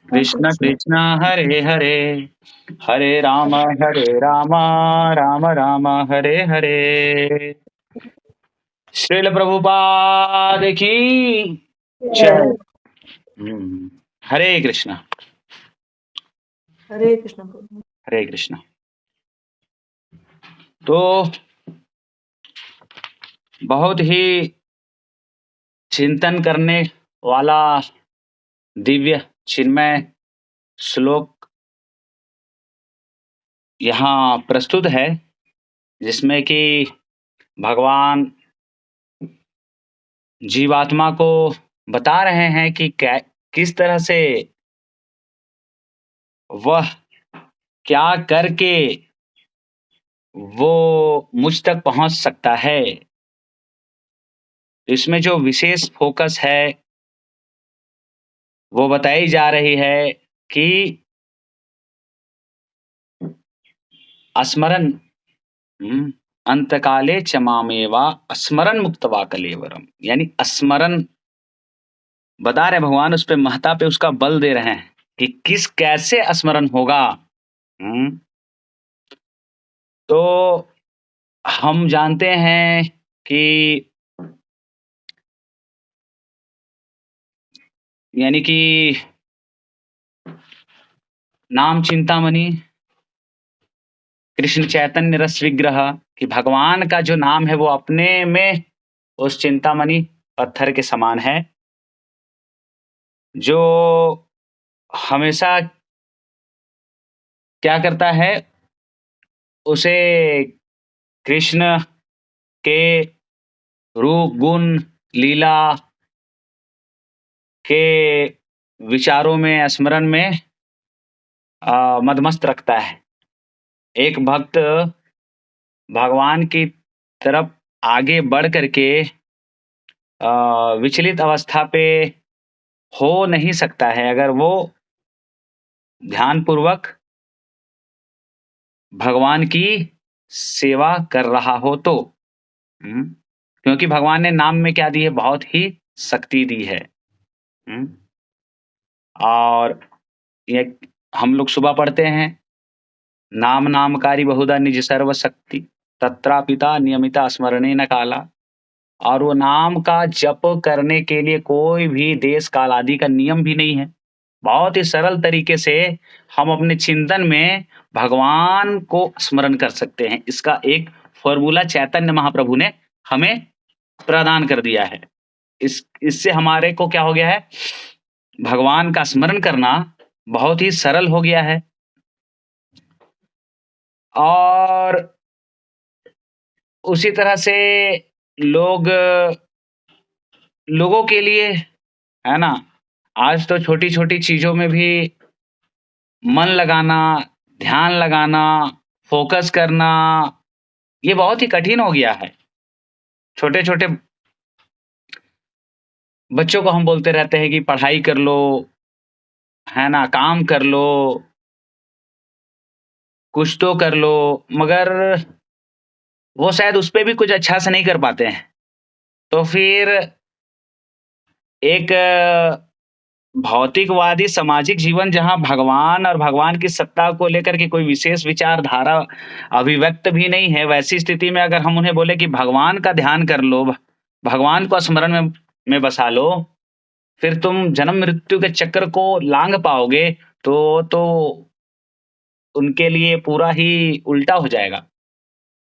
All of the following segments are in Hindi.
कृष्ण कृष्ण हरे हरे, हरे राम राम राम हरे हरे। श्रील प्रभुपाद की जय। हरे कृष्ण। हरे कृष्ण प्रभु। हरे कृष्ण। तो बहुत ही चिंतन करने वाला दिव्य चिन्मय श्लोक यहाँ प्रस्तुत है, जिसमें कि भगवान जीवात्मा को बता रहे हैं कि किस तरह से वह क्या करके वो मुझ तक पहुंच सकता है। इसमें जो विशेष फोकस है वो बताई जा रही है कि स्मरण अंतकाले च मामेवा स्मरण मुक्तवा कलेवरम, यानी स्मरण बता रहे भगवान, उस पे महत्ता पे उसका बल दे रहे हैं कि किस कैसे स्मरण होगा। तो हम जानते हैं कि यानी कि नाम चिंतामणि कृष्ण चैतन्य रस विग्रह, कि भगवान का जो नाम है वो अपने में उस चिंतामणि पत्थर के समान है, जो हमेशा क्या करता है, उसे कृष्ण के रूप गुण लीला के विचारों में स्मरण में मदमस्त रखता है। एक भक्त भगवान की तरफ आगे बढ़ करके विचलित अवस्था पे हो नहीं सकता है अगर वो ध्यानपूर्वक भगवान की सेवा कर रहा हो तो। क्योंकि भगवान ने नाम में क्या दी है, बहुत ही शक्ति दी है। और ये हम लोग सुबह पढ़ते हैं, नाम नामकारी बहुधा निज सर्व शक्ति, तत्रा पिता नियमिता स्मरणे न काला। और वो नाम का जप करने के लिए कोई भी देश काल आदि का नियम भी नहीं है। बहुत ही सरल तरीके से हम अपने चिंतन में भगवान को स्मरण कर सकते हैं। इसका एक फॉर्मूला चैतन्य महाप्रभु ने हमें प्रदान कर दिया है। इससे हमारे को क्या हो गया है, भगवान का स्मरण करना बहुत ही सरल हो गया है। और उसी तरह से लोगों के लिए, है ना, आज तो छोटी-छोटी चीज़ों में भी मन लगाना, ध्यान लगाना, फ़ोकस करना, ये बहुत ही कठिन हो गया है। छोटे-छोटे बच्चों को हम बोलते रहते हैं कि पढ़ाई कर लो, है ना, काम कर लो, कुछ तो कर लो, मगर वो शायद उस पे भी कुछ अच्छा से नहीं कर पाते हैं। तो फिर एक भौतिकवादी सामाजिक जीवन, जहाँ भगवान और भगवान की सत्ता को लेकर के कोई विशेष विचारधारा अभिव्यक्त भी नहीं है, वैसी स्थिति में अगर हम उन्हें बोले कि भगवान का ध्यान कर लो, भगवान को स्मरण में बसा लो, फिर तुम जन्म मृत्यु के चक्र को लांघ पाओगे, तो उनके लिए पूरा ही उल्टा हो जाएगा।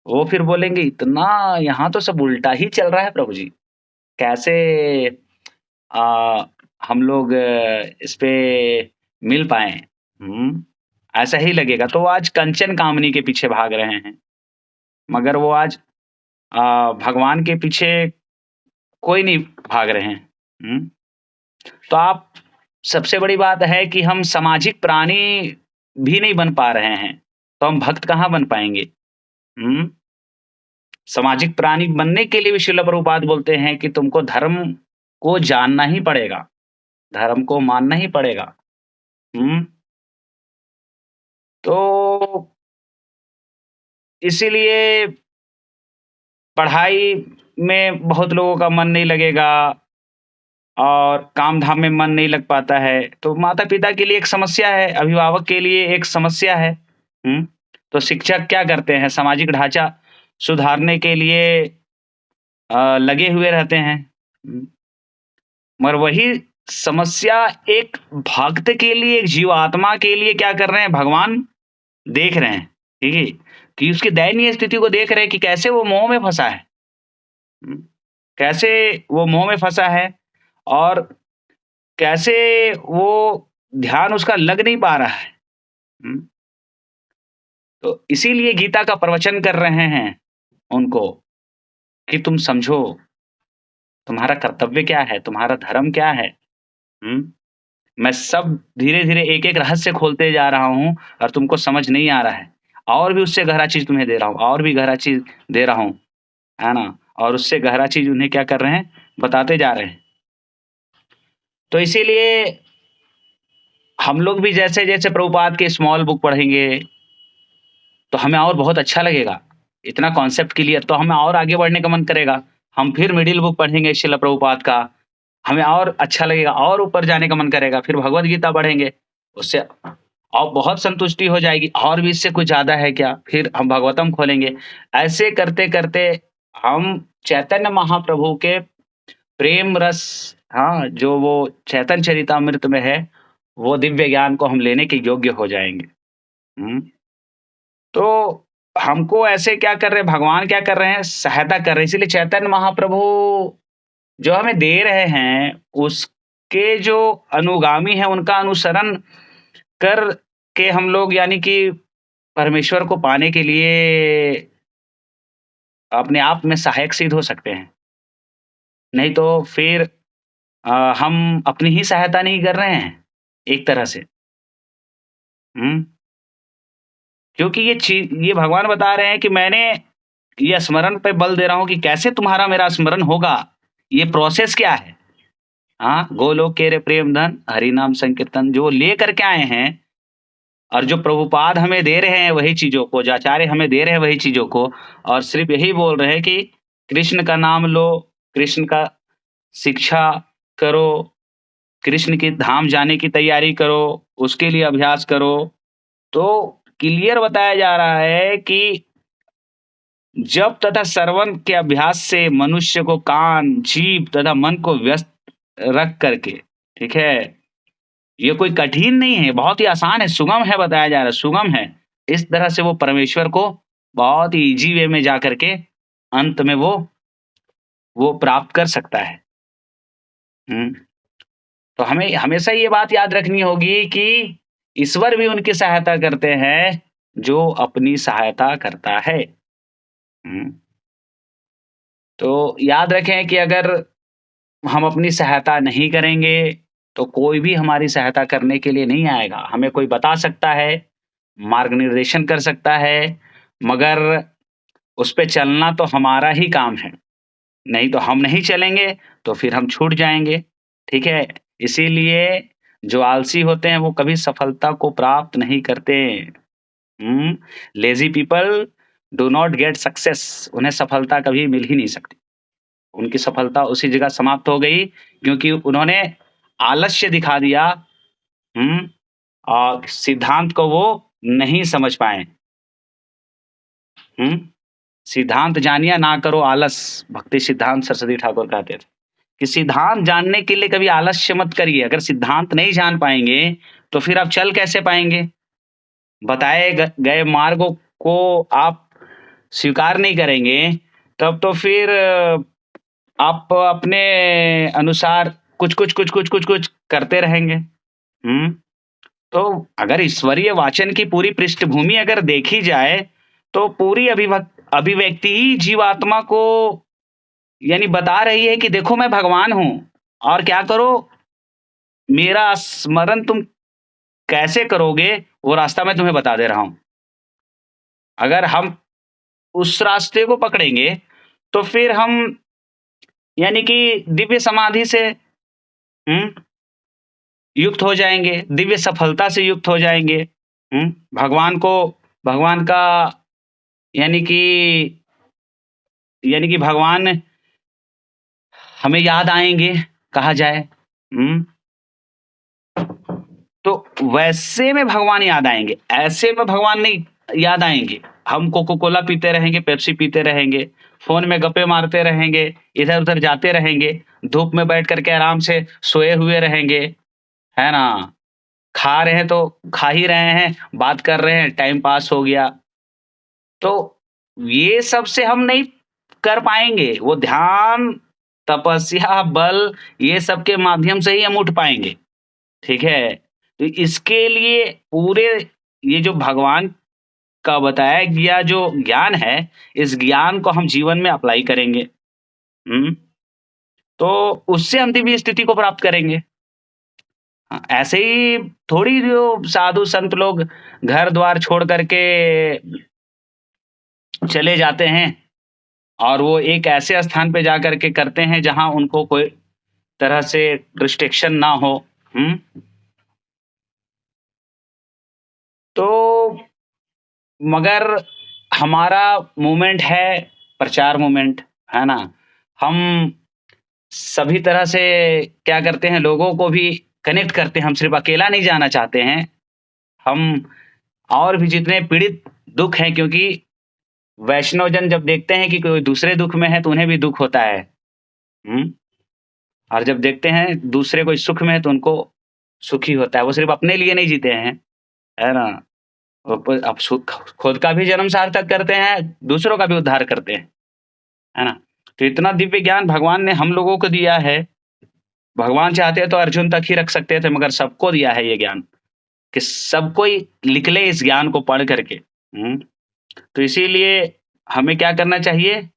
वो फिर बोलेंगे, इतना यहाँ तो सब उल्टा ही चल रहा है प्रभु जी, कैसे आ, हम लोग इस पे मिल पाए। ऐसा ही लगेगा। तो वो आज कंचन कामनी के पीछे भाग रहे हैं, मगर वो आज भगवान के पीछे कोई नहीं भाग रहे हैं। तो आप, सबसे बड़ी बात है कि हम सामाजिक प्राणी भी नहीं बन पा रहे हैं, तो हम भक्त कहाँ बन पाएंगे। सामाजिक प्राणी बनने के लिए भी श्रील प्रभुपाद बोलते हैं कि तुमको धर्म को जानना ही पड़ेगा, धर्म को मानना ही पड़ेगा। तो इसीलिए पढ़ाई में बहुत लोगों का मन नहीं लगेगा, और काम धाम में मन नहीं लग पाता है, तो माता पिता के लिए एक समस्या है, अभिभावक के लिए एक समस्या है। तो शिक्षक क्या करते हैं, सामाजिक ढांचा सुधारने के लिए लगे हुए रहते हैं। मगर वही समस्या एक भक्त के लिए, एक जीवात्मा के लिए क्या कर रहे हैं, भगवान देख रहे हैं, ठीक है? कि उसकी दयनीय स्थिति को देख रहे हैं कि कैसे वो मोह में फँसा है। कैसे वो मोह में फँसा है और कैसे वो ध्यान उसका लग नहीं पा रहा है। तो इसीलिए गीता का प्रवचन कर रहे हैं उनको कि तुम समझो, तुम्हारा कर्तव्य क्या है, तुम्हारा धर्म क्या है। मैं सब धीरे-धीरे एक-एक रहस्य खोलते जा रहा हूँ और तुमको समझ नहीं आ रहा है। और भी उससे गहरा चीज़ तुम्हें दे रहा हूँ, और भी गहरा चीज़ दे रहा हूँ, है ना? और उससे गहरा चीज़ उन्हें क्या कर रहे हैं, बताते जा रहे हैं। तो इसीलिए हम लोग भी जैसे-जैसे प्रभुपाद के स्मॉल बुक पढ़ेंगे, तो हमें और बहुत अच्छा लगेगा। इतना कॉन्सेप्ट क्लियर, तो हमें और आगे बढ़ने का मन करेगा। हम फिर मिडिल बुक पढ़ेंगे श्रील प्रभुपाद का, हमें और अच्छा लगेगा, और ऊपर जाने का मन करेगा। फिर भगवद गीता पढ़ेंगे, उससे और बहुत संतुष्टि हो जाएगी, और भी इससे कुछ ज़्यादा है क्या? फिर हम भागवतम खोलेंगे। ऐसे करते-करते हम चैतन्य महाप्रभु के प्रेम रस, हाँ, जो वो चैतन्य चरितामृत में है, वो दिव्य ज्ञान को हम लेने के योग्य हो जाएँगे। तो हमको ऐसे क्या कर रहे हैं, भगवान क्या कर रहे हैं, सहायता कर रहे हैं। इसीलिए चैतन्य महाप्रभु जो हमें दे रहे हैं, उसके जो अनुगामी हैं, उनका अनुसरण कर के हम लोग यानी कि परमेश्वर को पाने के लिए अपने आप में सहायक सिद्ध हो सकते हैं। नहीं तो फिर हम अपनी ही सहायता नहीं कर रहे हैं, एक तरह से। हुँ? क्योंकि ये भगवान बता रहे हैं कि मैंने ये स्मरण पे बल दे रहा हूँ कि कैसे तुम्हारा मेरा स्मरण होगा, ये प्रोसेस क्या है। हाँ, गोलोक केरे प्रेम धन, हरि नाम संकीर्तन जो लेकर के आए हैं और जो प्रभुपाद हमें दे रहे हैं वही चीज़ों को, जो आचार्य हमें दे रहे हैं वही चीज़ों को, और सिर्फ़ यही बोल रहे हैं कि कृष्ण का नाम लो, कृष्ण का शिक्षा करो, कृष्ण के धाम जाने की तैयारी करो, उसके लिए अभ्यास करो। तो क्लियर बताया जा रहा है कि जप तथा श्रवण के अभ्यास से मनुष्य को कान, जीभ तथा मन को व्यस्त रख करके, ठीक है? ये कोई कठिन नहीं है, बहुत ही आसान है, सुगम है, बताया जा रहा है, सुगम है। इस तरह से वो परमेश्वर को बहुत ही ईज़ी वे में जा कर के अंत में वो प्राप्त कर सकता है। हुँ। तो हमें हमेशा ये बात याद रखनी होगी कि ईश्वर भी उनकी सहायता करते हैं, जो अपनी सहायता करता है। हुँ। तो याद रखें कि अगर हम अपनी सहायता नहीं करेंगे, तो कोई भी हमारी सहायता करने के लिए नहीं आएगा। हमें कोई बता सकता है, मार्ग निर्देशन कर सकता है, मगर उस पे चलना तो हमारा ही काम है। नहीं तो हम नहीं चलेंगे, तो फिर हम छूट जाएँगे, ठीक है? इसीलिए जो आलसी होते हैं, वो कभी सफलता को प्राप्त नहीं करते। Lazy people do not get success, उन्हें सफलता कभी मिल ही नहीं सकती। उनकी सफलता उसी जगह समाप्त हो गई क्योंकि उन्होंने आलस्य दिखा दिया। और सिद्धांत को वो नहीं समझ पाए। सिद्धांत जानिया ना करो आलस, भक्ति सिद्धांत सरस्वती ठाकुर कहते थे कि सिद्धांत जानने के लिए कभी आलस्य मत करिए। अगर सिद्धांत नहीं जान पाएंगे तो फिर आप चल कैसे पाएंगे? बताए गए मार्गों को आप स्वीकार नहीं करेंगे, तब तो फिर आप अपने अनुसार कुछ करते रहेंगे। तो अगर ईश्वरीय वाचन की पूरी पृष्ठभूमि अगर देखी जाए, तो पूरी अभिव्यक्ति ही जीवात्मा को यानी बता रही है कि देखो मैं भगवान हूँ और क्या करो, मेरा स्मरण तुम कैसे करोगे, वो रास्ता मैं तुम्हें बता दे रहा हूँ। अगर हम उस रास्ते को पकड़ेंगे, तो फिर हम यानी कि दिव्य समाधि से युक्त हो जाएँगे, दिव्य सफलता से युक्त हो जाएँगे। भगवान को भगवान का यानी कि भगवान हमें याद आएँगे, कहा जाए। तो वैसे में भगवान याद आएंगे, ऐसे में भगवान नहीं याद आएंगे। हम कोको कोला पीते रहेंगे, पेप्सी पीते रहेंगे, फोन में गप्पे मारते रहेंगे, इधर उधर जाते रहेंगे, धूप में बैठ करके आराम से सोए हुए रहेंगे, है ना, खा रहे हैं तो खा ही रहे हैं, बात कर रहे हैं, टाइम पास हो गया। तो ये सब से हम नहीं कर पाएंगे। वो ध्यान, तपस्या, बल, ये सब के माध्यम से ही हम उठ पाएंगे। ठीक है, तो इसके लिए पूरे ये जो भगवान का बताया गया जो ज्ञान है, इस ज्ञान को हम जीवन में अप्लाई करेंगे। तो उससे हम दिव्य स्थिति को प्राप्त करेंगे। हाँ, ऐसे ही थोड़ी जो साधु संत लोग घर द्वार छोड़ करके चले जाते हैं और वो एक ऐसे स्थान पे जा करके करते हैं जहां उनको कोई तरह से रिस्ट्रिक्शन ना हो। तो मगर हमारा मूवमेंट है प्रचार मूवमेंट, है ना। हम सभी तरह से क्या करते हैं, लोगों को भी कनेक्ट करते हैं। हम सिर्फ अकेला नहीं जाना चाहते हैं, हम और भी जितने पीड़ित दुख हैं, क्योंकि वैष्णव जन जब देखते हैं कि कोई दूसरे दुख में है तो उन्हें भी दुख होता है। और जब देखते हैं दूसरे कोई सुख में है तो उनको सुखी होता है। वो सिर्फ अपने लिए नहीं जीते हैं, है ना। अब खुद का भी जन्म सार्थक करते हैं, दूसरों का भी उद्धार करते हैं, है ना। तो इतना दिव्य ज्ञान भगवान ने हम लोगों को दिया है। भगवान चाहते तो अर्जुन तक ही रख सकते थे, मगर सबको दिया है ये ज्ञान कि सबको ही लिख ले इस ज्ञान को पढ़ करके। तो इसीलिए हमें क्या करना चाहिए,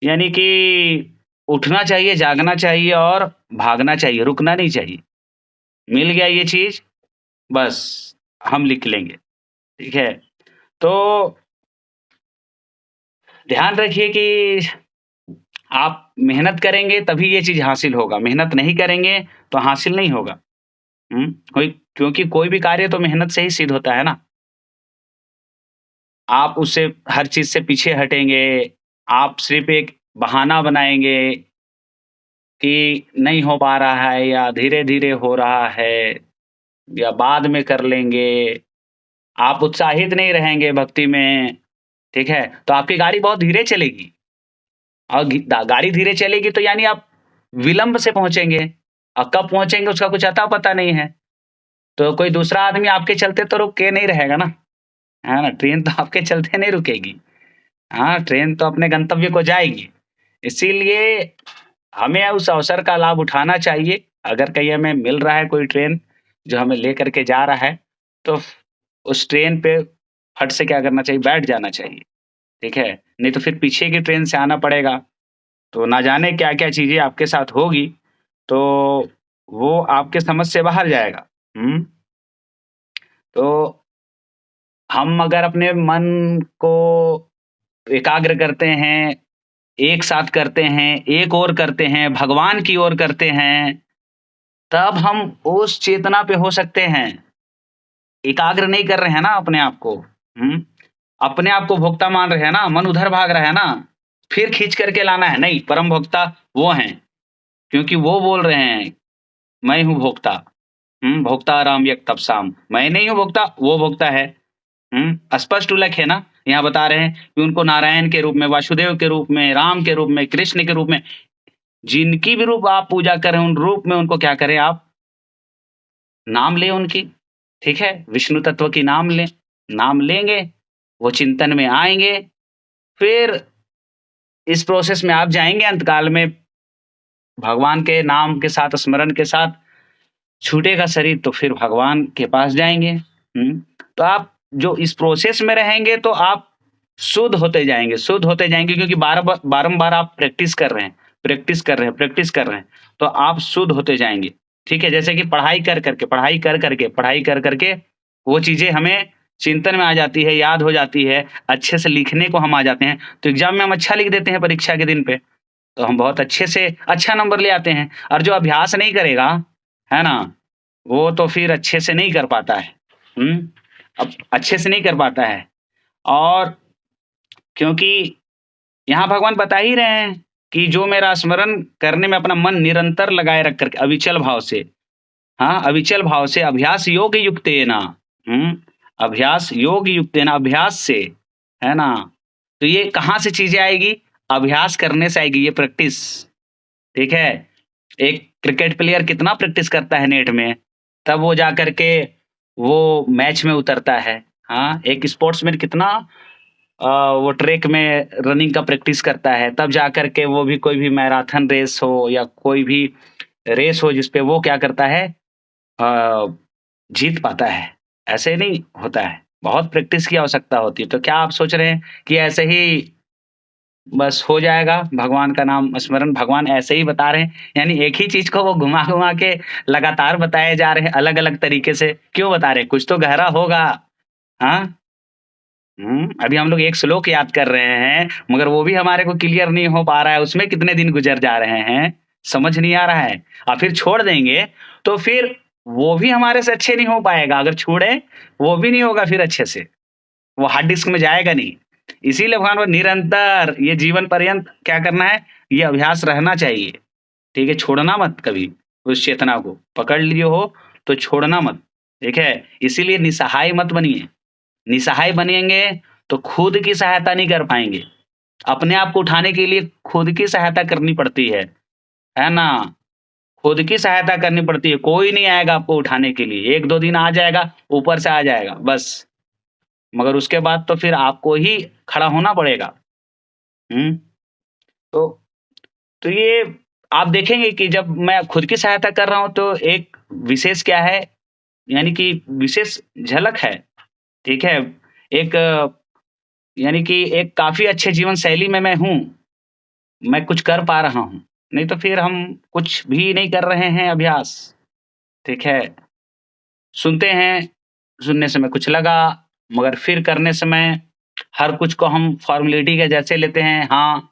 यानी कि उठना चाहिए, जागना चाहिए और भागना चाहिए, रुकना नहीं चाहिए। मिल गया ये चीज, बस हम लिख लेंगे। ठीक है, तो ध्यान रखिए कि आप मेहनत करेंगे तभी ये चीज हासिल होगा, मेहनत नहीं करेंगे तो हासिल नहीं होगा। क्योंकि कोई भी कार्य तो मेहनत से ही सिद्ध होता है ना। आप उससे हर चीज से पीछे हटेंगे, आप सिर्फ एक बहाना बनाएंगे कि नहीं हो पा रहा है, या धीरे धीरे हो रहा है, या बाद में कर लेंगे, आप उत्साहित नहीं रहेंगे भक्ति में। ठीक है, तो आपकी गाड़ी बहुत धीरे चलेगी, और गाड़ी धीरे चलेगी तो यानी आप विलंब से पहुंचेंगे, और कब पहुंचेंगे उसका कुछ अता पता नहीं है। तो कोई दूसरा आदमी आपके चलते तो रुक के नहीं रहेगा ना, है ना। ट्रेन तो आपके चलते नहीं रुकेगी, हाँ, ट्रेन तो अपने गंतव्य को जाएगी। इसीलिए हमें उस अवसर का लाभ उठाना चाहिए। अगर कहीं हमें मिल रहा है कोई ट्रेन जो हमें लेकर के जा रहा है, तो उस ट्रेन पे फट से क्या करना चाहिए, बैठ जाना चाहिए। ठीक है, नहीं तो फिर पीछे की ट्रेन से आना पड़ेगा, तो ना जाने क्या क्या चीजें आपके साथ होगी, तो वो आपके समझ से बाहर जाएगा। तो हम अगर अपने मन को एकाग्र करते हैं, एक साथ करते हैं, एक ओर करते हैं, भगवान की ओर करते हैं, तब हम उस चेतना पे हो सकते हैं। एकाग्र नहीं कर रहे हैं ना अपने आप को, अपने आप को भोक्ता मान रहे हैं ना, मन उधर भाग रहा है ना, फिर खींच करके लाना है। नहीं, परम भोक्ता वो हैं, क्योंकि वो बोल रहे हैं मैं हूँ भोक्ता। भोक्ता राम यक तपसाम, मैं नहीं हूँ भोक्ता, वो भोक्ता है। स्पष्ट उल्लेख है ना, यहाँ बता रहे हैं कि उनको नारायण के रूप में, वासुदेव के रूप में, राम के रूप में, कृष्ण के रूप में, जिनकी भी रूप आप पूजा करें, उन रूप में उनको क्या करें, आप नाम लें उनकी। ठीक है, विष्णु तत्व की नाम लें, नाम लेंगे, वो चिंतन में आएंगे, फिर इस प्रोसेस में आप जाएंगे। अंतकाल में भगवान के नाम के साथ, स्मरण के साथ छूटेगा शरीर, तो फिर भगवान के पास जाएंगे। तो आप जो इस प्रोसेस में रहेंगे तो आप शुद्ध होते जाएंगे, शुद्ध होते जाएंगे, क्योंकि बारंबार आप प्रैक्टिस कर रहे हैं, प्रैक्टिस कर रहे हैं, प्रैक्टिस कर रहे हैं, तो आप शुद्ध होते जाएंगे। ठीक है, जैसे कि पढ़ाई कर करके वो चीजें हमें चिंतन में आ जाती है, याद हो जाती है, अच्छे से लिखने को हम आ जाते हैं, तो एग्जाम में हम अच्छा लिख देते हैं, परीक्षा के दिन पे तो हम बहुत अच्छे से अच्छा नंबर ले आते हैं। और जो अभ्यास नहीं करेगा, है ना, वो तो फिर अच्छे से नहीं कर पाता है। अब अच्छे से नहीं कर पाता है, और क्योंकि यहाँ भगवान बता ही रहे हैं कि जो मेरा स्मरण करने में अपना मन निरंतर लगाए रख कर के अविचल भाव से, हाँ, अविचल भाव से अभ्यास योग युक्तेन, अभ्यास योग युक्तेन, अभ्यास से, है ना? तो ये कहाँ से चीज़ें आएगी? अभ्यास करने से आएगी, ये प्रैक्टिस, ठीक है? एक क्रिकेट प्लेयर कितना प्रैक्टिस करता है नेट में, तब वो जाकर के वो मैच में उतरता है। हाँ, एक स्पोर्ट्समैन कितना वो ट्रैक में रनिंग का प्रैक्टिस करता है, तब जाकर के वो भी कोई भी मैराथन रेस हो या कोई भी रेस हो जिस पे वो क्या करता है, अ, जीत पाता है। ऐसे नहीं होता है, बहुत प्रैक्टिस की आवश्यकता होती है। तो क्या आप सोच रहे हैं कि ऐसे ही बस हो जाएगा भगवान का नाम स्मरण, भगवान ऐसे ही बता रहे हैं, यानी एक ही चीज़ को वो घुमा-घुमा के लगातार बताए जा रहे हैं अलग-अलग तरीके से, क्यों बता रहे हैं? कुछ तो गहरा होगा, हाँ? अभी हम लोग एक श्लोक याद कर रहे हैं, मगर वो भी हमारे को क्लियर नहीं हो पा रहा है, उसमें कितने दिन गुज़र जा रहे हैं, समझ नहीं आ रहा है। और फिर छोड़ देंगे, तो फिर वो भी हमारे से अच्छे नहीं हो पाएगा, अगर छोड़े, वो भी नहीं होगा फिर अच्छे से, वो हार्ड डिस्क में जाएगा नहीं। इसीलिए भगवान वो निरंतर ये जीवन पर्यंत क्या करना है, ये अभ्यास रहना चाहिए, ठीक है? छोड़ना मत कभी उस चेतना को, पकड़ लिए हो तो छोड़ना मत, ठीक है? इसीलिए निस्सहाय मत बनिए, निस्सहाय बनेंगे तो खुद की सहायता नहीं कर पाएँगे। अपने आप को उठाने के लिए खुद की सहायता करनी पड़ती है ना? खुद की सहायता करनी पड़ती है, कोई नहीं आएगा आपको उठाने के लिए, 1-2 दिन आ जाएगा, ऊपर से आ जाएगा, बस। मगर उसके बाद तो फिर आपको ही खड़ा होना पड़ेगा। हुँ? तो तो ये आप देखेंगे कि जब मैं खुद की सहायता कर रहा हूँ तो एक विशेष क्या है, यानी कि विशेष झलक है, ठीक है? एक यानी कि एक काफ़ी अच्छे जीवन शैली में मैं हूँ, मैं कुछ कर पा रहा हूँ, नहीं तो फिर हम कुछ भी नहीं कर रहे हैं अभ्यास, ठीक है? सुनते हैं, सुनने समय कुछ लगा, मगर फिर करने समय हर कुछ को हम फ़ॉर्मेलिटी के जैसे लेते हैं, हाँ,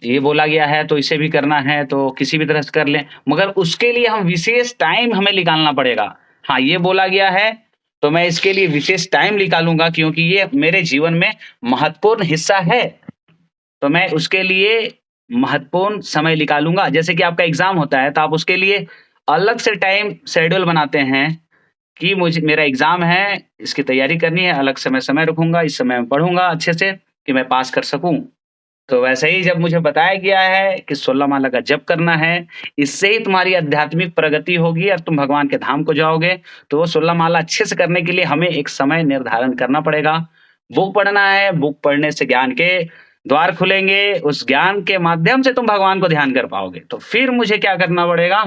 ये बोला गया है तो इसे भी करना है तो किसी भी तरह से कर लें, मगर उसके लिए हम विशेष टाइम हमें निकालना पड़ेगा। हाँ, ये बोला गया है तो मैं इसके लिए विशेष टाइम निकालूँगा क्योंकि ये मेरे जीवन में महत्वपूर्ण हिस्सा है, तो मैं उसके लिए महत्वपूर्ण समय निकालूँगा। जैसे कि आपका एग्ज़ाम होता है तो आप उसके लिए अलग से टाइम शेड्यूल बनाते हैं कि मुझे मेरा एग्ज़ाम है, इसकी तैयारी करनी है, अलग से मैं समय रखूँगा, इस समय मैं पढ़ूँगा अच्छे से कि मैं पास कर सकूँ। तो वैसे ही जब मुझे बताया गया है कि 16 माला का जप करना है, इससे ही तुम्हारी आध्यात्मिक प्रगति होगी और तुम भगवान के धाम को जाओगे। तो वो 16 माला अच्छे से करने के लिए हमें एक समय निर्धारण करना पड़ेगा। बुक पढ़ना है, बुक पढ़ने से ज्ञान के द्वार खुलेंगे, उस ज्ञान के माध्यम से तुम भगवान को ध्यान कर पाओगे। तो फिर मुझे क्या करना पड़ेगा,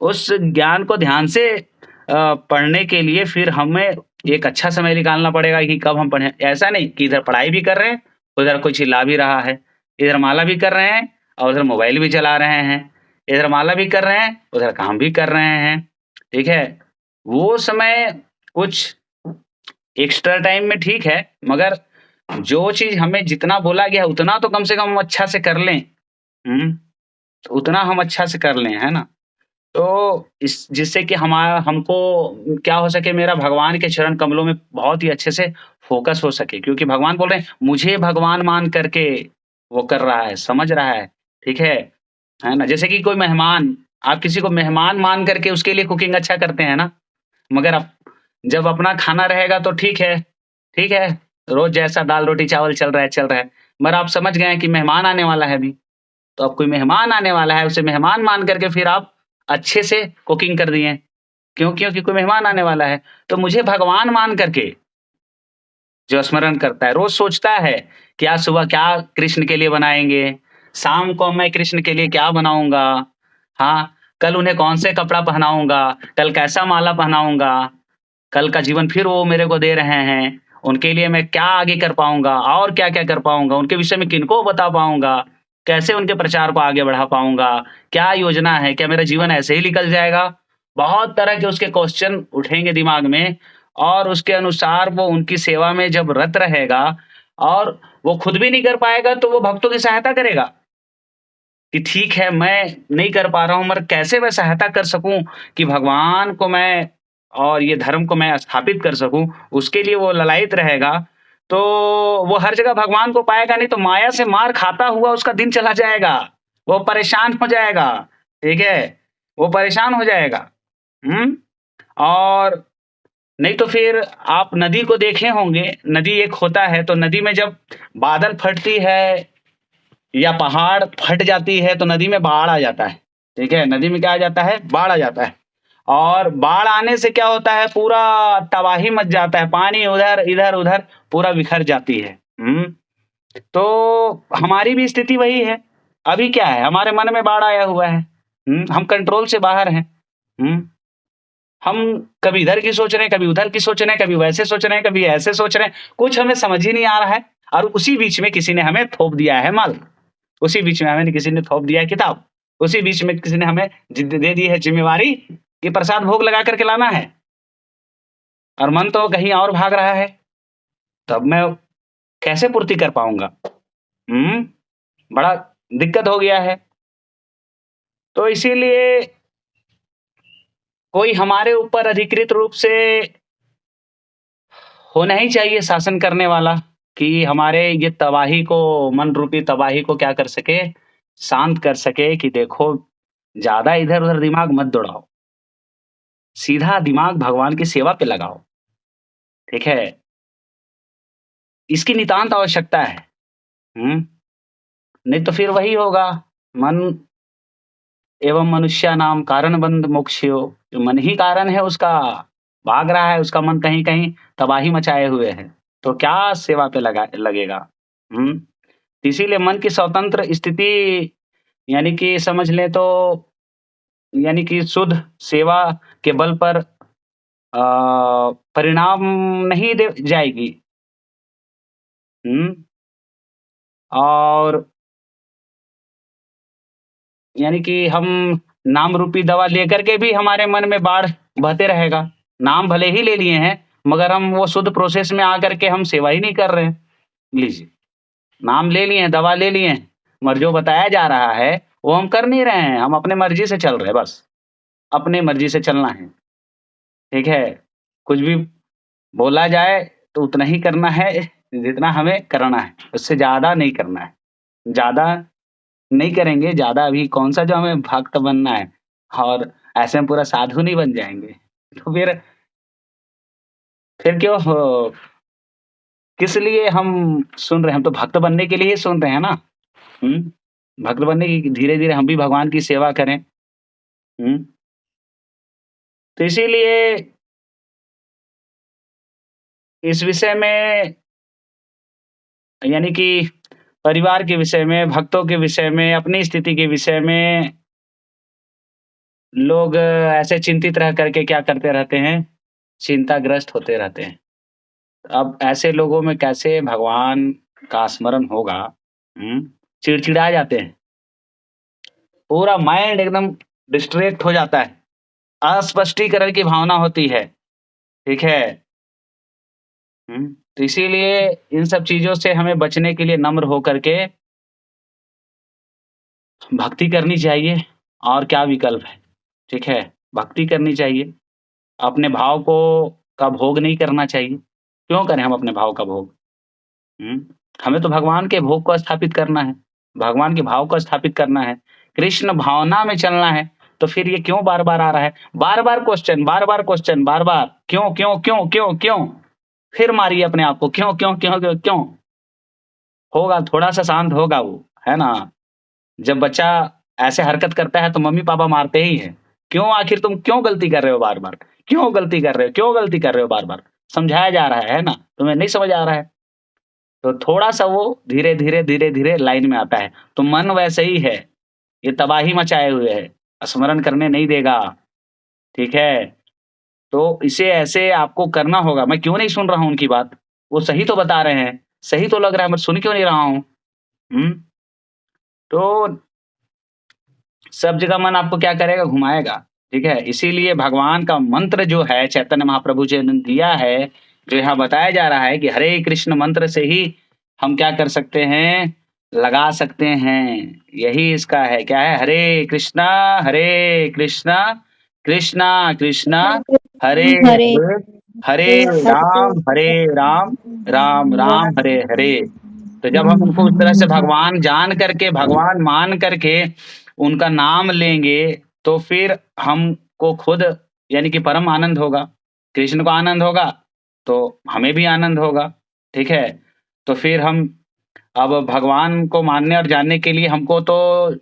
उस ज्ञान को ध्यान से पढ़ने के लिए फिर हमें एक अच्छा समय निकालना पड़ेगा कि कब हम पढ़ें। ऐसा नहीं कि इधर पढ़ाई भी कर रहे हैं, उधर कोई चिल्ला भी रहा है। इधर माला भी कर रहे हैं और उधर मोबाइल भी चला रहे हैं। इधर माला भी कर रहे हैं, उधर काम भी कर रहे हैं, ठीक है? वो समय कुछ एक्स्ट्रा टाइम में ठीक है, मगर जो चीज़ हमें जितना बोला गया है उतना तो कम से कम हम अच्छा से कर लें। हुँ, तो उतना हम अच्छा से कर लें, है ना? तो इस जिससे कि हमको क्या हो सके, मेरा भगवान के चरण कमलों में बहुत ही अच्छे से फ़ोकस हो सके क्योंकि भगवान बोल रहे हैं, मुझे भगवान मान करके वो कर रहा है, समझ रहा है, ठीक है ना? जैसे कि कोई मेहमान, आप किसी को मेहमान मान करके उसके लिए कुकिंग अच्छा करते हैं ना, मगर अब जब अपना खाना रहेगा तो ठीक है, रोज़ जैसा दाल-रोटी चावल चल रहा है, मगर आप समझ गए हैं कि मेहमान आने वाला है अभी। तो अब कोई मेहमान आने वाला है, उसे मेहमान मान करके फिर आप अच्छे से कुकिंग कर दिए। क्यों? क्योंकि कोई मेहमान आने वाला है। तो मुझे भगवान मान करके जो स्मरण करता है, रोज़ सोचता है कि आज सुबह क्या कृष्ण के लिए बनाएँगे, शाम को मैं कृष्ण के लिए क्या बनाऊँगा, हाँ, कल उन्हें कौन से कपड़ा पहनाऊँगा, कल कैसा माला पहनाऊँगा, कल का जीवन फिर वो मेरे को दे रहे हैं, उनके लिए मैं क्या आगे कर पाऊँगा और क्या-क्या कर पाऊँगा, उनके विषय में किनको बता पाऊँगा, कैसे उनके प्रचार को आगे बढ़ा पाऊँगा, क्या योजना है, क्या मेरा जीवन ऐसे ही निकल जाएगा? बहुत तरह के उसके क्वेश्चन उठेंगे दिमाग में और उसके अनुसार वो उनकी सेवा में जब रत रहेगा और वो खुद भी नहीं कर पाएगा तो वो भक्तों की सहायता करेगा, कि ठीक है मैं नहीं कर पा रहा हूँ मगर कैसे मैं सहायता कर सकूँ कि भगवान को मैं और ये धर्म को मैं स्थापित कर सकूँ, उसके लिए वो ललायित रहेगा। तो वो हर जगह भगवान को पाएगा नहीं, तो माया से मार खाता हुआ उसका दिन चला जाएगा, वो परेशान हो जाएगा, ठीक है? वो परेशान हो जाएगा। और नहीं तो फिर आप नदी को देखे होंगे, नदी एक होता है, तो नदी में जब बादल फटती है या पहाड़ फट जाती है तो नदी में बाढ़ आ जाता है, ठीक है? नदी में क्या आ जाता है? बाढ़ आ जाता है। और बाढ़ आने से क्या होता है? पूरा तबाही मच जाता है, पानी उधर इधर उधर पूरा बिखर जाती है। तो हमारी भी स्थिति वही है। अभी क्या है, हमारे मन में बाढ़ आया हुआ है। हम कंट्रोल से बाहर हैं। हम कभी इधर की सोच रहे हैं, कभी उधर की सोच रहे हैं, कभी वैसे सोच रहे हैं, कभी ऐसे सोच रहे हैं, कुछ हमें समझ ही नहीं आ रहा है। और उसी बीच में किसी ने हमें थोप दिया है माल, उसी बीच में हमें किसी ने थोप दिया है किताब, उसी बीच में किसी ने हमें दे दी है जिम्मेवारी कि प्रसाद भोग लगा करके लाना है, और मन तो कहीं और भाग रहा है। तब मैं कैसे पूर्ति कर पाऊंगा? बड़ा दिक्कत हो गया है। तो इसीलिए कोई हमारे ऊपर अधिकृत रूप से होना ही चाहिए शासन करने वाला, कि हमारे ये तबाही को, मन रूपी तबाही को क्या कर सके? शांत कर सके कि देखो, ज़्यादा इधर-उधर दिमाग मत दौड़ाओ। सीधा दिमाग भगवान की सेवा पे लगाओ, ठीक है? इसकी नितांत आवश्यकता है। नहीं तो फिर वही होगा, मन एवं मनुष्यानाम कारणबंध मोक्षयो, जो मन ही कारण है उसका, भाग रहा है उसका मन कहीं-कहीं, तबाही मचाए हुए है, तो क्या सेवा पे लगेगा? इसीलिए मन की स्वतंत्र स्थिति, यानी कि समझ लें तो, यानी कि शुद्ध सेवा के बल पर परिणाम नहीं दे जाएगी। और यानी कि हम नाम रूपी दवा लेकर के भी हमारे मन में बाढ़ बहते रहेगा। नाम भले ही ले लिए हैं, मगर हम वो शुद्ध प्रोसेस में आकर के हम सेवा ही नहीं कर रहे हैं। लीजिए, नाम ले लिए हैं, दवा ले लिए हैं, मगर जो बताया जा रहा है, वो हम कर नहीं रहे हैं, हम अपने मर्ज़ी से चल रहे हैं बस। अपने मर्ज़ी से चलना है, ठीक है? कुछ भी बोला जाए तो उतना ही करना है जितना हमें करना है, उससे ज़्यादा नहीं करना है। ज़्यादा नहीं करेंगे, ज़्यादा अभी कौन-सा जो हमें भक्त बनना है, और ऐसे में पूरा साधु नहीं बन जाएँगे। तो फिर क्यों हो, किस लिए हम सुन रहे हैं? हम तो भक्त बनने के लिए ही सुन रहे हैं ना। हुँ? भक्त बनने की धीरे-धीरे हम भी भगवान की सेवा करें। हुँ? तो इसीलिए इस विषय में, यानी कि परिवार के विषय में, भक्तों के विषय में, अपनी स्थिति के विषय में लोग ऐसे चिंतित रह करके क्या करते रहते हैं? चिंताग्रस्त होते रहते हैं। अब ऐसे लोगों में कैसे भगवान का स्मरण होगा? हुँ? चिड़चिड़ा जाते हैं। पूरा माइंड एकदम डिस्ट्रैक्ट हो जाता है। अस्पष्टीकरण की भावना होती है, ठीक है? तो इसीलिए इन सब चीज़ों से हमें बचने के लिए नम्र होकर के भक्ति करनी चाहिए, और क्या विकल्प है, ठीक है? भक्ति करनी चाहिए, अपने भाव को का भोग नहीं करना चाहिए। क्यों करें हम अपने भाव का भोग? हुँ? हमें तो भगवान के भोग को स्थापित करना है, भगवान के भाव को स्थापित करना है, कृष्ण भावना में चलना है, तो फिर ये क्यों बार-बार आ रहा है? बार-बार क्वेश्चन, बार-बार क्वेश्चन, बार-बार क्यों, क्यों, क्यों, क्यों, क्यों? फिर मारिए अपने आप को, क्यों, क्यों, क्यों, क्यों, क्यों? होगा, थोड़ा-सा शांत होगा वो, है ना? जब बच्चा ऐसे हरकत करता है तो मम्मी-पापा मारते ही हैं। क्यों, आखिर तुम क्यों गलती कर रहे हो बार-बार? क्यों गलती कर रहे हो? क्यों गलती कर रहे हो बार-बार? समझाया जा रहा है ना? तुम्हें नहीं समझ आ रहा है? तो थोड़ा-सा वो धीरे-धीरे, धीरे-धीरे लाइन में आता है। तो मन वैसे ही है, ये तबाही मचाए हुए है, स्मरण करने नहीं देगा, ठीक है? तो इसे ऐसे आपको करना होगा। मैं क्यों नहीं सुन रहा हूँ उनकी बात? वो सही तो बता रहे हैं, सही तो लग रहा है, मैं सुन क्यों नहीं रहा हूँ? हुँ? तो सब जगह मन आपको क्या करेगा? घुमाएगा, ठीक है? इसीलिए भगवान का मंत्र जो है चैतन्य महाप्रभु जी ने दिया है, जो यहाँ बताया जा रहा है कि हरे कृष्ण मंत्र से ही हम क्या कर सकते हैं? लगा सकते हैं। यही इसका है, क्या है? हरे कृष्णा, कृष्णा कृष्णा, हरे हरे हरे, हरे हरे राम, राम, राम, हरे, हरे। तो जब हम उनको उस तरह से भगवान जान करके, भगवान मान करके उनका नाम लेंगे, तो फिर हमको खुद यानी कि परम आनंद होगा। कृष्ण को आनंद होगा, तो हमें भी आनंद होगा, ठीक है? तो फिर हम अब भगवान को मानने और जानने के लिए हमको तो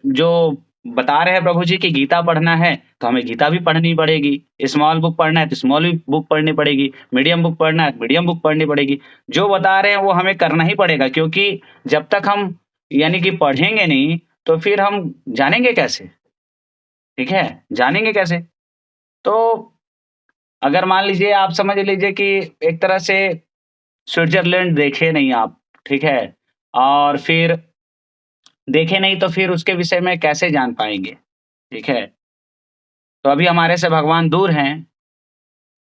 जो बता रहे हैं प्रभु जी कि गीता पढ़ना है, तो हमें गीता भी पढ़नी पड़ेगी। स्मॉल बुक पढ़ना है, तो स्मॉल बुक पढ़नी पड़ेगी। मीडियम बुक पढ़ना है, मीडियम बुक पढ़नी पड़ेगी। जो बता रहे हैं वो हमें करना ही पड़ेगा, क्योंकि जब तक हम यानी कि पढ़ेंगे नहीं, तो फिर हम जानेंगे कैसे? ठीक है? जानेंगे कैसे? तो अगर मान लीजिए आप समझ लीजिए कि एक तरह से स्विट्ज़रलैंड देखे नहीं आप, ठीक है? और फिर देखे नहीं तो फिर उसके विषय में कैसे जान पाएँगे, ठीक है? तो अभी हमारे से भगवान दूर हैं,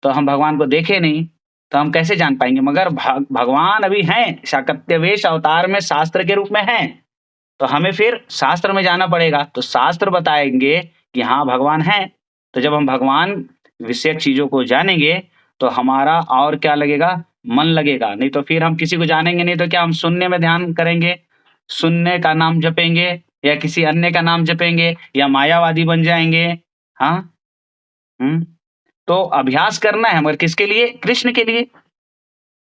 तो हम भगवान को देखे नहीं, तो हम कैसे जान पाएँगे? मगर भगवान अभी हैं, शाकंत्यवेश अवतार में शास्त्र के रूप में हैं, तो हमें फिर शास्त्र में जाना पड़ेगा। तो शास्त्र बताएँगे कि हाँ, भगवान हैं। तो जब हम भगवान विषयक चीज़ों को जानेंगे, तो हमारा और क्या लगेगा? मन लगेगा। नहीं तो फिर हम किसी को जानेंगे नहीं, तो क्या हम शून्य में ध्यान करेंगे? शून्य का नाम जपेंगे या किसी अन्य का नाम जपेंगे या मायावादी बन जाएँगे? हाँ? हुँ? तो अभ्यास करना है मगर किसके लिए? कृष्ण के लिए।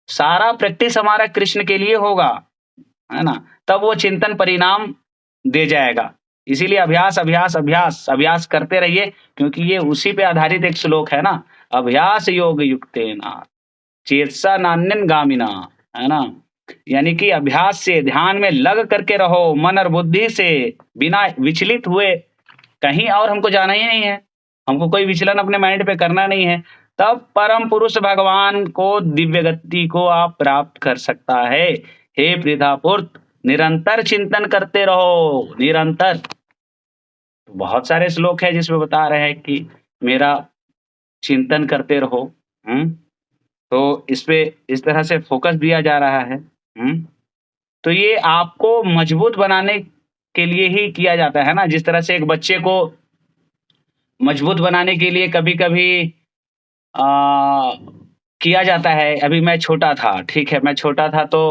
सारा प्रैक्टिस हमारा कृष्ण के लिए होगा, है ना? तब वो चिंतन परिणाम दे जाएगा। इसीलिए अभ्यास, अभ्यास, अभ्यास, अभ्यास करते रहिए, क्योंकि ये उसी पे आधारित एक श्लोक है ना, अभ्यास योग युक्तेन चेतसा नान्यन गामिना, है ना? यानी कि अभ्यास से ध्यान में लग करके रहो, मन और बुद्धि से, बिना विचलित हुए। कहीं और हमको जाना ही नहीं है, हमको कोई विचलन अपने माइंड पे करना नहीं है। तब परम पुरुष भगवान को, दिव्य गति को आप प्राप्त कर सकता है। हे वृद्धापुत्र, निरंतर चिंतन करते रहो, निरंतर। बहुत सारे श्लोक हैं जिसमें बता रहे हैं कि मेरा चिंतन करते रहो। हुँ? तो इसपे इस तरह से फ़ोकस दिया जा रहा है। हुँ? तो ये आपको मजबूत बनाने के लिए ही किया जाता है ना, जिस तरह से एक बच्चे को मजबूत बनाने के लिए कभी-कभी अ, किया जाता है। अभी मैं छोटा था, ठीक है? मैं छोटा था तो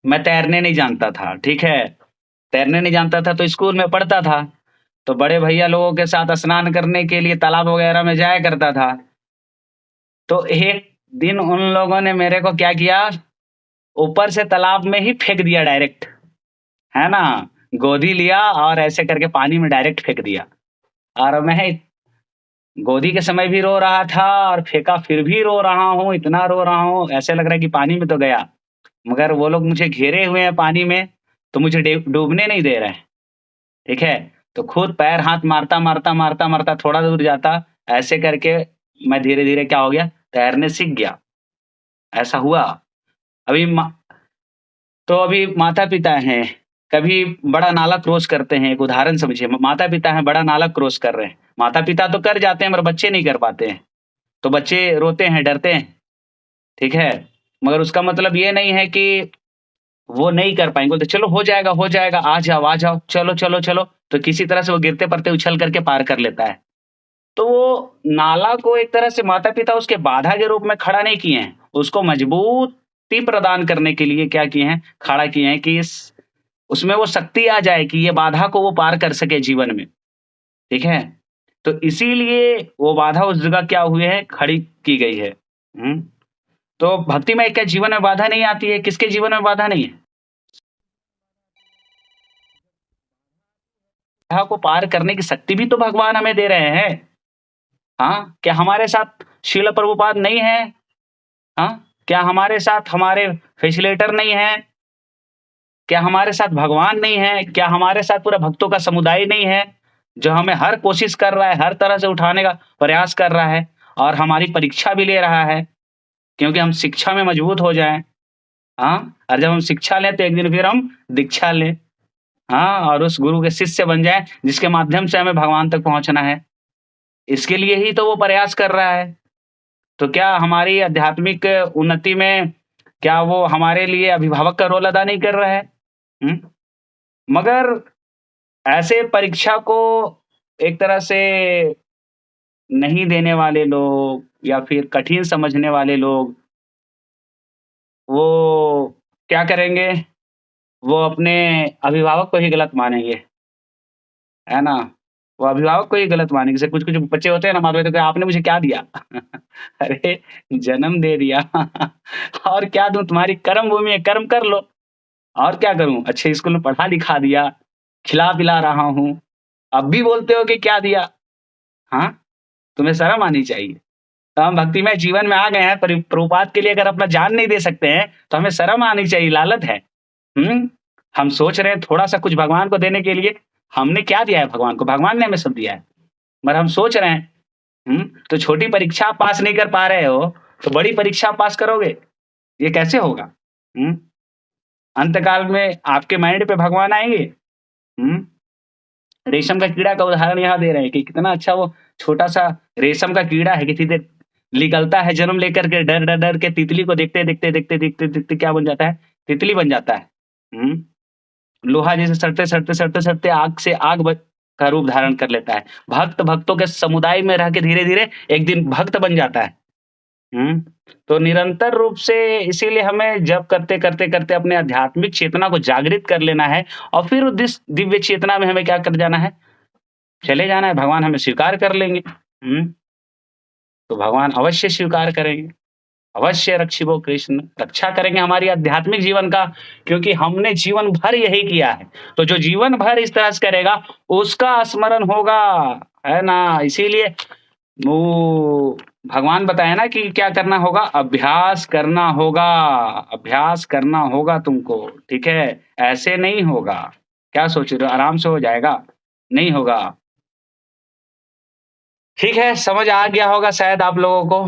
मैं तैरने नहीं जानता था, ठीक है? तैरने नहीं जानता था तो स्कूल में पढ़ता था। तो बड़े भैया लोगों के साथ स्नान करने के लिए तालाब वगैरह में जाया करता था। तो एक दिन उन लोगों ने मेरे को क्या किया, ऊपर से तालाब में ही फेंक दिया डायरेक्ट, है ना? गोदी लिया और ऐसे करके पानी में डायरेक्ट फेंक दिया। और मैं गोदी के समय भी रो रहा था और फेंका फिर भी रो रहा हूँ, इतना रो रहा हूँ, ऐसे लग रहा है कि पानी में तो गया। मगर वो लोग मुझे घेरे हुए हैं पानी में, तो मुझे डूबने नहीं दे रहे हैं, ठीक है? तो खुद पैर हाथ मारता, मारता, मारता, मारता थोड़ा दूर जाता, ऐसे करके मैं धीरे-धीरे क्या हो गया, तैरने सीख गया। ऐसा हुआ। अभी मा तो अभी माता-पिता हैं, कभी बड़ा नाला क्रॉस करते हैं, एक उदाहरण समझिए, माता-पिता हैं, बड़ा नाला क्रॉस कर रहे हैं। माता-पिता तो कर जाते हैं मगर बच्चे नहीं कर पाते हैं। तो बच्चे रोते हैं, डरते हैं, ठीक है? मगर उसका मतलब ये नहीं है कि वो नहीं कर पाएँगे, बोलते चलो हो जाएगा, आ जाओ, चलो, चलो, चलो। तो किसी तरह से वो गिरते-पड़ते उछल करके पार कर लेता है। तो वो नाला को एक तरह से माता-पिता उसके बाधा के रूप में खड़ा नहीं किए हैं, उसको मजबूती प्रदान करने के लिए क्या किए हैं, खड़ा किए हैं कि इस उसमें वो शक्ति आ जाए कि ये बाधा को वो पार कर सके जीवन में, ठीक है? तो इसीलिए वो बाधा उस जगह क्या हुई है, खड़ी की गई है। हुँ? तो भक्तिमय क्या जीवन में बाधा नहीं आती है? किसके जीवन में बाधा नहीं है? बाधा को पार करने की शक्ति भी तो भगवान हमें दे रहे हैं। हाँ? क्या हमारे साथ श्रील प्रभुपाद नहीं हैं? हाँ? क्या हमारे साथ हमारे फैसिलिटेटर नहीं हैं? क्या हमारे साथ भगवान नहीं है? क्या हमारे साथ पूरा भक्तों का समुदाय नहीं है? जो हमें हर कोशिश कर रहा है, हर तरह से उठाने का प्रयास कर रहा है और हमारी परीक्षा भी ले रहा है, क्योंकि हम शिक्षा में मजबूत हो जाएँ। हाँ? और जब हम शिक्षा लें तो एक दिन फिर हम दीक्षा लें। हाँ? और उस गुरु के शिष्य बन जाएँ, जिसके माध्यम से हमें भगवान तक पहुँचना है। इसके लिए ही तो वो प्रयास कर रहा है। तो क्या हमारी आध्यात्मिक उन्नति में क्या वो हमारे लिए अभिभावक का रोल अदा नहीं कर रहा है? हुँ? मगर ऐसे परीक्षा को एक तरह से नहीं देने वाले लोग या फिर कठिन समझने वाले लोग वो क्या करेंगे, वो अपने अभिभावक को ही गलत मानेंगे, है ना? वो अभिभावक को ही गलत मानेंगे। जैसे कुछ-कुछ बच्चे होते हैं ना, माता-पिता कहते हैं, आपने मुझे क्या दिया? अरे! जन्म दे दिया। और क्या दूँ? तुम्हारी कर्म भूमि है, कर्म कर लो। और क्या करूँ? अच्छे स्कूल में पढ़ा-लिखा दिया, खिला-पिला रहा हूँ। अब भी बोलते हो कि क्या दिया? हाँ? तुम्हें शर्म आनी चाहिए। तो हम भक्तिमय जीवन में आ गए हैं, प्रभुपाद के लिए अगर अपना जान नहीं दे सकते हैं, तो हमें शर्म आनी चाहिए, लालत है। हुँ? हम सोच रहे हैं थोड़ा-सा कुछ भगवान को देने के लिए, हमने क्या दिया है भगवान को? भगवान ने हमें सब दिया है। मगर हम सोच रहे हैं, तो छोटी परीक्षा आप पास नहीं कर पा रहे हो, तो बड़ी परीक्षा आप पास करोगे? ये कैसे होगा? हुँ? अंतकाल में आपके माइंड पे भगवान आएँगे? हुँ? रेशम का कीड़ा का उदाहरण यहाँ दे रहे हैं कि कितना अच्छा वो छोटा-सा रेशम का कीड़ा है कि सीधे निकलता है जन्म लेकर के डर-डर-डर के तितली को देखते क्या बन जाता है? तितली बन जाता है। हुँ? लोहा जैसे सटते-सटते आग से आग ब का रूप धारण कर लेता है। भक्त भक्तों के समुदाय में रह के धीरे-धीरे एक दिन भक्त बन जाता है। हुँ? तो निरंतर रूप से इसीलिए हमें जप करते अपने आध्यात्मिक चेतना को जागृत कर लेना है और फिर दिस दिव्य चेतना में हमें क्या कर जाना है? चले जाना है, भगवान हमें स्वीकार कर लेंगे। तो भगवान अवश्य स्वीकार करेंगे। अवश्य रक्षिबो कृष्ण, रक्षा करेंगे हमारी आध्यात्मिक जीवन का, क्योंकि हमने जीवन भर यही किया है। तो जो जीवन भर इस तरह से करेगा, उसका स्मरण होगा, है ना? इसीलिए वो भगवान बताए ना कि क्या करना होगा? अभ्यास करना होगा तुमको, ठीक है? ऐसे नहीं होगा। क्या सोच रहे हो? आराम से हो जाएगा? नहीं होगा। ठीक है, समझ आ गया होगा शायद आप लोगों को।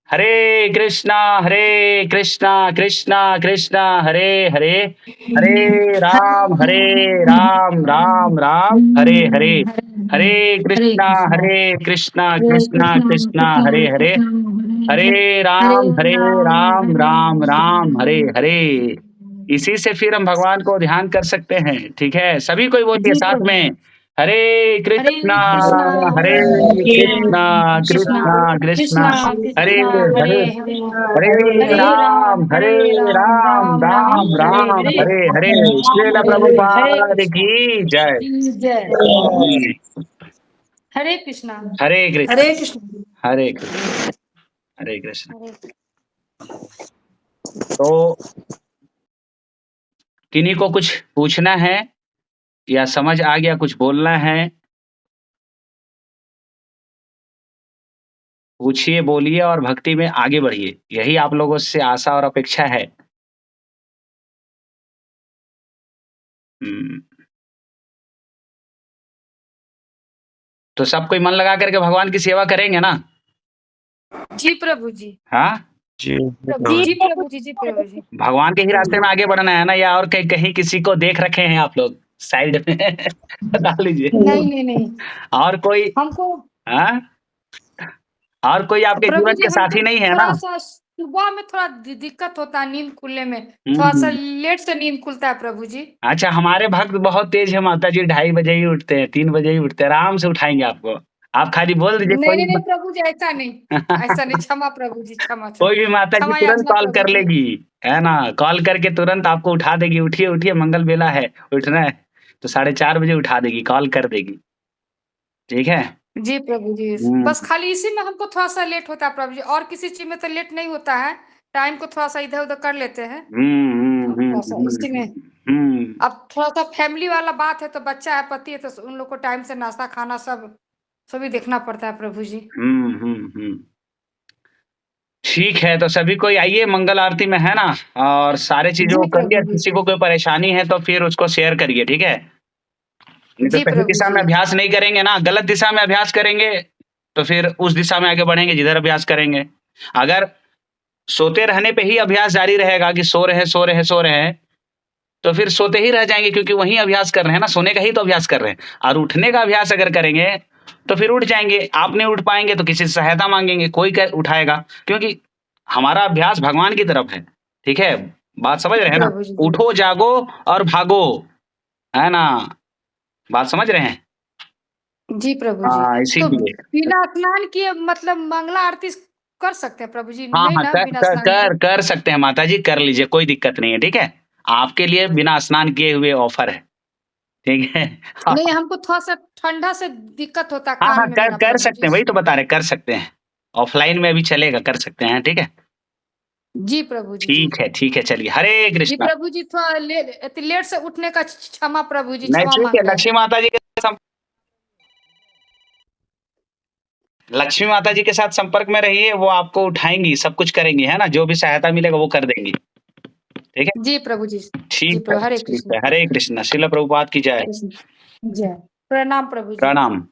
हरे कृष्णा कृष्णा कृष्णा हरे हरे, हरे राम राम राम हरे हरे, हरे हरे कृष्णा कृष्णा कृष्णा कृष्णा कृष्णा हरे हरे, कृष्णा हरे हरे राम राम राम हरे हरे हरे। इसी से फिर हम भगवान को ध्यान कर सकते हैं, ठीक है? सभी कोई बोलिए जी साथ प्रभु। में, हरे हरे कृष्णा कृष्णा हरे कृष्णा कृष्णा कृष्णा कृष्णा कृष्णा हरे कृष्णा हरे हरे, हरे हरे हरे राम राम राम राम राम हरे राम हरे हरे हरे। श्रील हरे हरे हरे प्रभुपाद कृष्णा की जय। की जय। हरे कृष्णा हरे कृष्ण हरे कृष्णा हरे कृष्ण हरे कृष्ण। हरे तो किन्हीं को कुछ पूछना है या समझ आ गया कुछ बोलना है? पूछिए, बोलिए और भक्ति में आगे बढ़िए। यही आप लोगों से आशा और अपेक्षा है। हुँ। तो सब कोई मन लगा कर के भगवान की सेवा करेंगे ना? जी प्रभु जी। हाँ? जी, जी प्रभु जी, जी प्रभु जी। भगवान के ही रास्ते में आगे बढ़ना है ना, या और कहीं कहीं किसी को देख रखे हैं आप लोग साइड में? बता लीजिए। नहीं नहीं नहीं, और कोई हमको हाँ? और कोई आपके प्रभु जीवन जी के हमको साथी नहीं है ना? थोड़ा-सा सुबह में थोड़ा दिक्कत होता है नींद खुलने में, हुँ, थोड़ा-सा हुँ। लेट से नींद खुलता है प्रभु जी। अच्छा, हमारे भक्त बहुत तेज़ है माताजी, 2:30 बजे ही उठते हैं, 3 बजे ही उठते हैं, आराम से उठाएँगे आपको। आप खाली बोल दीजिए नहीं, कोई नहीं, नहीं प्रभु जी ऐसा नहीं, क्षमा प्रभु जी, क्षमा क्षमा। कोई भी माताजी क्षमा तुरंत याचना कॉल प्रभु कर जी। लेगी, है ना? कॉल करके तुरंत आपको उठा देगी, उठिए, उठिए मंगल बेला है, उठना है। तो 4:30 बजे उठा देगी, कॉल कर देगी, ठीक है? जी प्रभु जी, हुँ। बस खाली इसी में हमको थोड़ा-सा लेट होता है प्रभु जी, और किसी चीज़ में तो लेट नहीं होता है, टाइम को थोड़ा-सा इधर-उधर कर लेते हैं। हुँ, हुँ, हुँ, थोड़ा-सा हुँ, इसी में हुँ। अब थोड़ा-सा फैमिली वाला बात है, तो बच्चा है, पति है, तो उन लोग को टाइम से नाश्ता, खाना सब सभी देखना पड़ता है प्रभु जी। हुँ, हुँ, हुँ। ठीक है, तो सभी कोई आइए मंगल आरती में, है ना? और सारे चीज़ों जी को करिए, प्रभु जी। किसी को कोई परेशानी है तो फिर उसको शेयर करिए, ठीक है? नहीं तो जी सही प्रभु दिशा जी। में अभ्यास नहीं करेंगे ना, गलत दिशा में अभ्यास करेंगे, तो फिर उस दिशा में आगे बढ़ेंगे जिधर अभ्यास करेंगे। अगर सोते रहने पे ही अभ्यास जारी रहेगा कि सो रहे हैं, सो रहे हैं, सो रहे हैं, तो फिर सोते ही रह जाएँगे, क्योंकि वही अभ्यास कर रहे हैं ना, सोने का ही तो अभ्यास कर रहे हैं। और उठने का अभ्यास अगर करेंगे, तो फिर उठ जाएँगे। आप नहीं उठ पाएँगे तो किसी से सहायता माँगेंगे, कोई क उठाएगा, क्योंकि हमारा अभ्यास भगवान की तरफ है, ठीक है? बात समझ रहे जी हैं ना? प्रभु जी, जी। उठो, जागो और भागो, है ना? बात समझ रहे हैं? जी प्रभु जी। हाँ, तो इसीलिए। बिना स्नान किए मतलब मंगला आरती कर सकते हैं प्रभु जी, हाँ नहीं हाँ ना कर बिना कर स्नान किए? कर कर सकते हैं माता जी, कर लीजिए, कोई दिक्कत नहीं है, ठीक है। आपके लिए बिना स्नान किए हुए ऑफर है, ठीक है। हाँ नहीं, हमको थोड़ा-सा ठंडा से दिक्कत होता है हाँ कान हाँ, में कर मेरा कर प्रभु सकते जी। हैं, वही तो बता रहे, कर सकते हैं। ऑफलाइन में भी चलेगा, कर सकते हैं, ठीक है। जी प्रभु जी, जी। ठीक है, चलिए, हरे जी कृष्णा। प्रभु जी, थोड़ा लेट से उठने का क्षमा प्रभु जी, नहीं क्षमा ठीक है, माँग रहे हैं। लक्ष्मी माता जी के साथ संपर्क में रहिए, वो आपको उठाएँगी, सब कुछ करेंगी, है ना? जो भी सहायता मिलेगा वो कर देंगी, ठीक है? जी प्रभु जी। जी प्रभु, हरे ठीक कृष्ण। है, हरे कृष्णा, श्रील प्रभुपाद की जय, कृष्ण जय। प्रणाम प्रभु जी। प्रणाम।